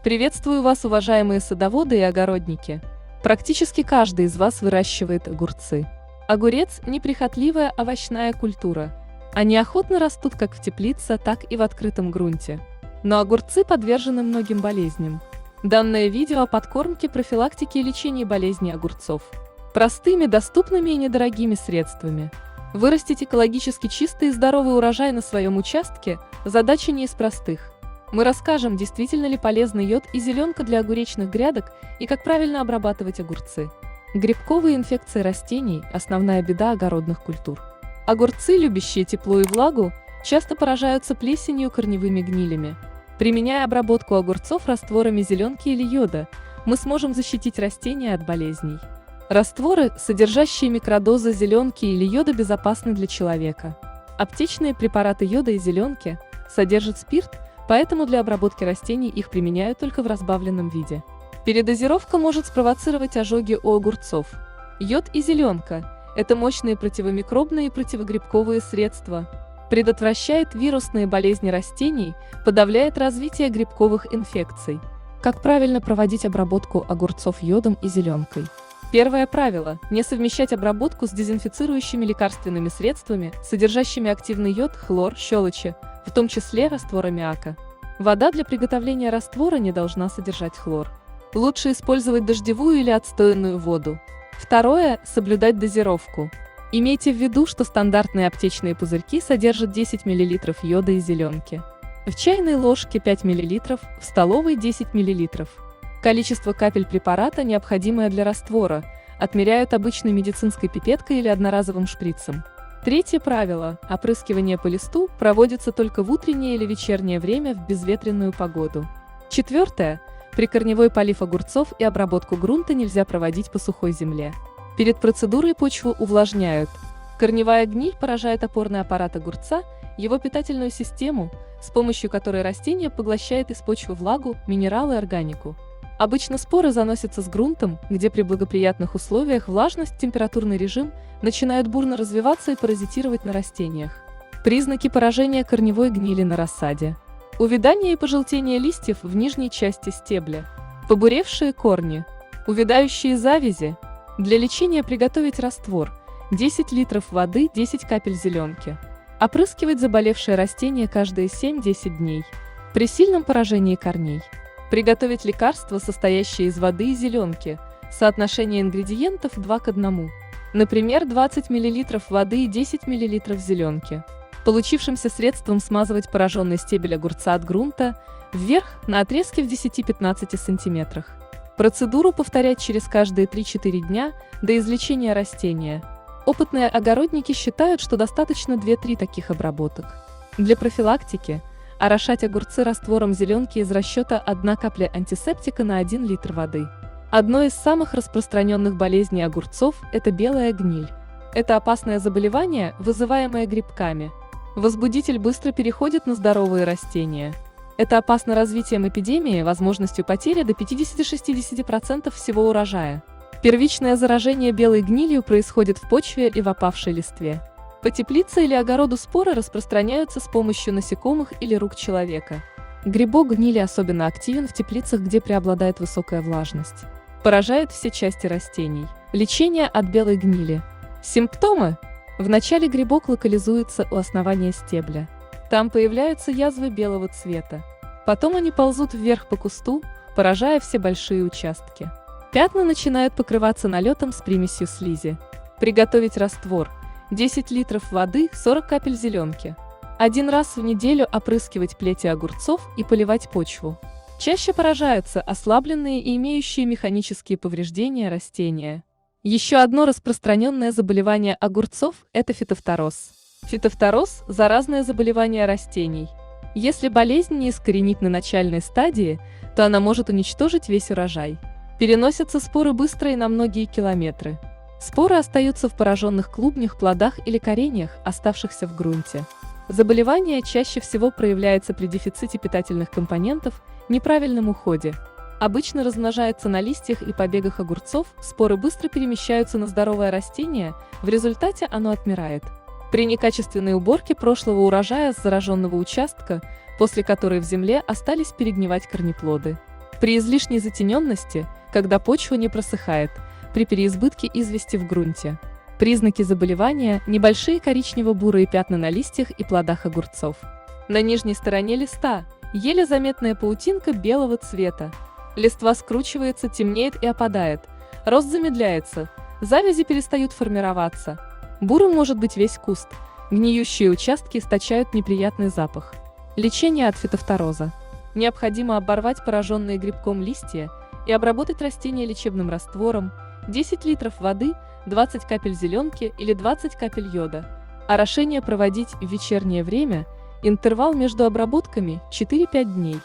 Приветствую вас, уважаемые садоводы и огородники. Практически каждый из вас выращивает огурцы. Огурец – неприхотливая овощная культура. Они охотно растут как в теплице, так и в открытом грунте. Но огурцы подвержены многим болезням. Данное видео о подкормке, профилактике и лечении болезней огурцов. Простыми, доступными и недорогими средствами. Вырастить экологически чистый и здоровый урожай на своем участке – задача не из простых. Мы расскажем, действительно ли полезны йод и зеленка для огуречных грядок и как правильно обрабатывать огурцы. Грибковые инфекции растений – основная беда огородных культур. Огурцы, любящие тепло и влагу, часто поражаются плесенью, корневыми гнилями. Применяя обработку огурцов растворами зеленки или йода, мы сможем защитить растения от болезней. Растворы, содержащие микродозы зеленки или йода, безопасны для человека. Аптечные препараты йода и зеленки содержат спирт, поэтому для обработки растений их применяют только в разбавленном виде. Передозировка может спровоцировать ожоги у огурцов. Йод и зеленка – это мощные противомикробные и противогрибковые средства. Предотвращает вирусные болезни растений, подавляет развитие грибковых инфекций. Как правильно проводить обработку огурцов йодом и зеленкой? Первое правило – не совмещать обработку с дезинфицирующими лекарственными средствами, содержащими активный йод, хлор, щелочи, в том числе раствор аммиака. Вода для приготовления раствора не должна содержать хлор. Лучше использовать дождевую или отстоянную воду. Второе – соблюдать дозировку. Имейте в виду, что стандартные аптечные пузырьки содержат 10 мл йода и зеленки. В чайной ложке 5 мл, в столовой 10 мл. Количество капель препарата, необходимое для раствора, отмеряют обычной медицинской пипеткой или одноразовым шприцем. Третье правило – опрыскивание по листу проводится только в утреннее или вечернее время в безветренную погоду. Четвертое – прикорневой полив огурцов и обработку грунта нельзя проводить по сухой земле. Перед процедурой почву увлажняют. Корневая гниль поражает опорный аппарат огурца, его питательную систему, с помощью которой растение поглощает из почвы влагу, минералы и органику. Обычно споры заносятся с грунтом, где при благоприятных условиях влажность, температурный режим начинают бурно развиваться и паразитировать на растениях. Признаки поражения корневой гнили на рассаде. Увядание и пожелтение листьев в нижней части стебля. Побуревшие корни. Увядающие завязи. Для лечения приготовить раствор. 10 литров воды, 10 капель зеленки. Опрыскивать заболевшее растение каждые 7-10 дней. При сильном поражении корней. Приготовить лекарство, состоящее из воды и зеленки. Соотношение ингредиентов 2 к 1. Например, 20 мл воды и 10 мл зеленки. Получившимся средством смазывать пораженный стебель огурца от грунта вверх на отрезке в 10-15 см. Процедуру повторять через каждые 3-4 дня до излечения растения. Опытные огородники считают, что достаточно 2-3 таких обработок. Для профилактики орошать огурцы раствором зеленки из расчета 1 капля антисептика на 1 литр воды. Одно из самых распространенных болезней огурцов – это белая гниль. Это опасное заболевание, вызываемое грибками. Возбудитель быстро переходит на здоровые растения. Это опасно развитием эпидемии, возможностью потери до 50-60% всего урожая. Первичное заражение белой гнилью происходит в почве и в опавшей листве. По теплице или огороду споры распространяются с помощью насекомых или рук человека. Грибок гнили особенно активен в теплицах, где преобладает высокая влажность. Поражает все части растений. Лечение от белой гнили. Симптомы. Вначале грибок локализуется у основания стебля. Там появляются язвы белого цвета. Потом они ползут вверх по кусту, поражая все большие участки. Пятна начинают покрываться налетом с примесью слизи. Приготовить раствор. 10 литров воды, 40 капель зеленки. 1 раз в неделю опрыскивать плети огурцов и поливать почву. Чаще поражаются ослабленные и имеющие механические повреждения растения. Еще одно распространенное заболевание огурцов – это фитофтороз. Фитофтороз – заразное заболевание растений. Если болезнь не искоренить на начальной стадии, то она может уничтожить весь урожай. Переносятся споры быстро и на многие километры. Споры остаются в пораженных клубнях, плодах или кореньях, оставшихся в грунте. Заболевание чаще всего проявляется при дефиците питательных компонентов, неправильном уходе. Обычно размножается на листьях и побегах огурцов, споры быстро перемещаются на здоровое растение, в результате оно отмирает. При некачественной уборке прошлого урожая с зараженного участка, после которой в земле остались перегнивать корнеплоды. При излишней затененности, когда почва не просыхает, при переизбытке извести в грунте. Признаки заболевания – небольшие коричнево-бурые пятна на листьях и плодах огурцов. На нижней стороне листа еле заметная паутинка белого цвета. Листва скручивается, темнеет и опадает. Рост замедляется, завязи перестают формироваться. Бурым может быть весь куст. Гниющие участки источают неприятный запах. Лечение от фитофтороза. Необходимо оборвать пораженные грибком листья и обработать растения лечебным раствором, 10 литров воды, 20 капель зеленки или 20 капель йода. Орошение проводить в вечернее время, интервал между обработками 4-5 дней.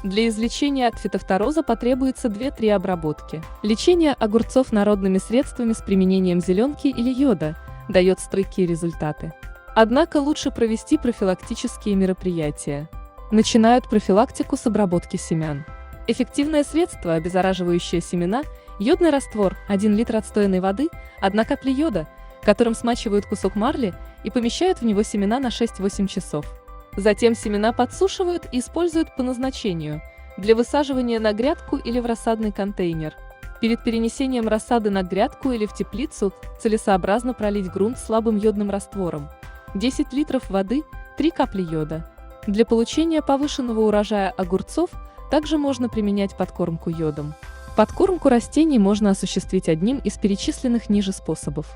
Для излечения от фитофтороза потребуется 2-3 обработки. Лечение огурцов народными средствами с применением зеленки или йода дает стойкие результаты. Однако лучше провести профилактические мероприятия. Начинают профилактику с обработки семян. Эффективное средство, обеззараживающее семена, йодный раствор, 1 литр отстоянной воды, 1 капля йода, которым смачивают кусок марли и помещают в него семена на 6-8 часов. Затем семена подсушивают и используют по назначению для высаживания на грядку или в рассадный контейнер. Перед перенесением рассады на грядку или в теплицу целесообразно пролить грунт слабым йодным раствором. 10 литров воды, 3 капли йода. Для получения повышенного урожая огурцов также можно применять подкормку йодом. Подкормку растений можно осуществить одним из перечисленных ниже способов.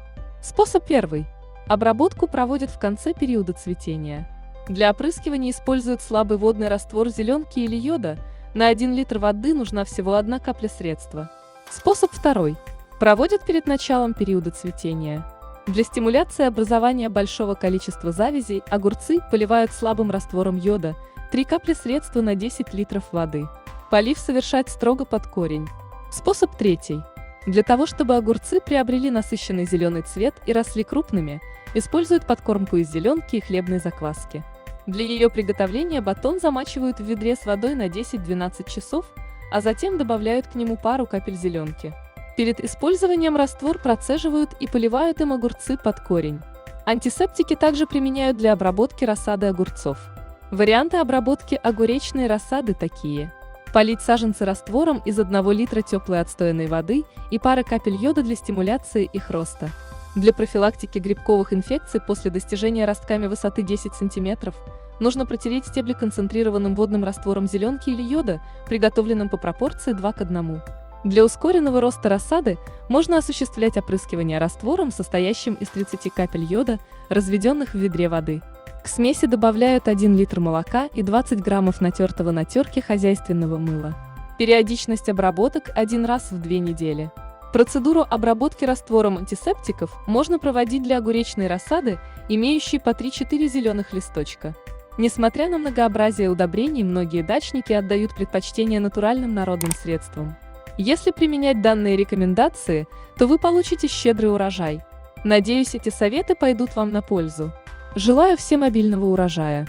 Способ первый. Обработку проводят в конце периода цветения. Для опрыскивания используют слабый водный раствор зеленки или йода. На 1 литр воды нужна всего 1 капля средства. Способ второй. Проводят перед началом периода цветения. Для стимуляции образования большого количества завязей огурцы поливают слабым раствором йода, 3 капли средства на 10 литров воды. Полив совершать строго под корень. Способ третий. Для того, чтобы огурцы приобрели насыщенный зеленый цвет и росли крупными, используют подкормку из зеленки и хлебной закваски. Для ее приготовления батон замачивают в ведре с водой на 10-12 часов, а затем добавляют к нему пару капель зеленки. Перед использованием раствор процеживают и поливают им огурцы под корень. Антисептики также применяют для обработки рассады огурцов. Варианты обработки огуречной рассады такие. Полить саженцы раствором из 1 литра теплой отстоянной воды и пары капель йода для стимуляции их роста. Для профилактики грибковых инфекций после достижения ростками высоты 10 см нужно протереть стебли концентрированным водным раствором зеленки или йода, приготовленным по пропорции 2:1. Для ускоренного роста рассады можно осуществлять опрыскивание раствором, состоящим из 30 капель йода, разведенных в ведре воды. К смеси добавляют 1 литр молока и 20 граммов натертого на терке хозяйственного мыла. Периодичность обработок 1 раз в 2 недели. Процедуру обработки раствором антисептиков можно проводить для огуречной рассады, имеющей по 3-4 зеленых листочка. Несмотря на многообразие удобрений, многие дачники отдают предпочтение натуральным народным средствам. Если применять данные рекомендации, то вы получите щедрый урожай. Надеюсь, эти советы пойдут вам на пользу. Желаю всем обильного урожая!